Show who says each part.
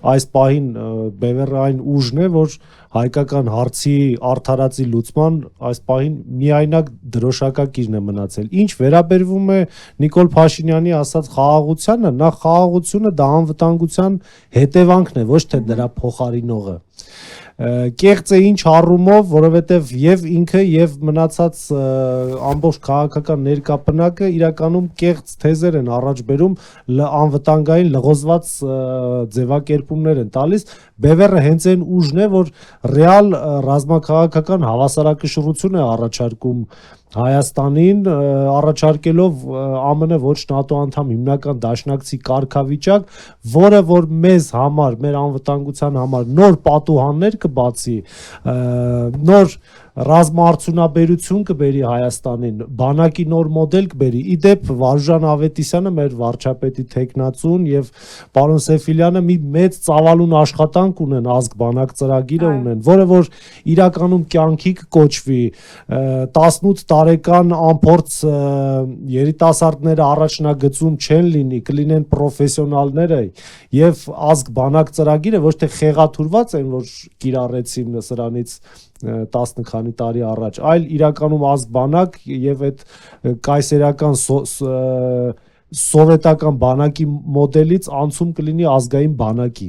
Speaker 1: այս պահին բևեռը այն ուժն է, որ հայկական հարցի արդարացի լուծման այս պահին միայնակ դրոշակակիրն է մնացել։ Ինչ վերաբերվում է Նիկոլ Փաշինյանի ասած խաղաղությանը, նա խաղաղությունը դա անվտանգության հետևանքն է, ոչ թե դրա փոխարինողը։ Կեղծ է ինչ առումով, որովհետև եւ ինքը եւ մնացած ամբողջ քաղաքական ներկապնակը իրականում կեղծ թեզեր են առաջ բերում, անվտանգային լղոզված ձևակերպումներ են տալիս։ Բևեռը հենց այն ուժն է, որ ռեալ ռազմաքաղաքական հավասարակշռություն է առաջարկում Հայաստանին, առաջարկելով ԱՄՆ ոչ ՆԱՏՕ անդամ հիմնական դաշնակցի կարգավիճակ, որը որ մեզ համար, մեր անվտանգության համար նոր պատուհաններ կբացի, նոր ռազմաարդյունաբերություն կբերի Հայաստանին, բանակի նոր մոդել կբերի։ Իդեպ Վարուժան Ավետիսյանը, մեր վարչապետի թեկնածուն, եւ պարոն Սեֆիլյանը մի մեծ ծավալուն աշխատանք ունեն, ազգ բանակ ծրագիրը ունեն, որը որ իրականում կյանքի կոչվի, 18 տարեկան անփորձ երիտասարդները առաջնագծում չեն լինի, կլինեն պրոֆեսիոնալները, եւ ազգ բանակ ծրագիրը ոչ թե խեղաթուրված են, որ կիրառեցին սրանից 10 քանի տարի առաջ, այլ իրականում ազգ բանակ եւ այդ կայսերական սովետական բանակի մոդելից անցում կլինի ազգային բանակի։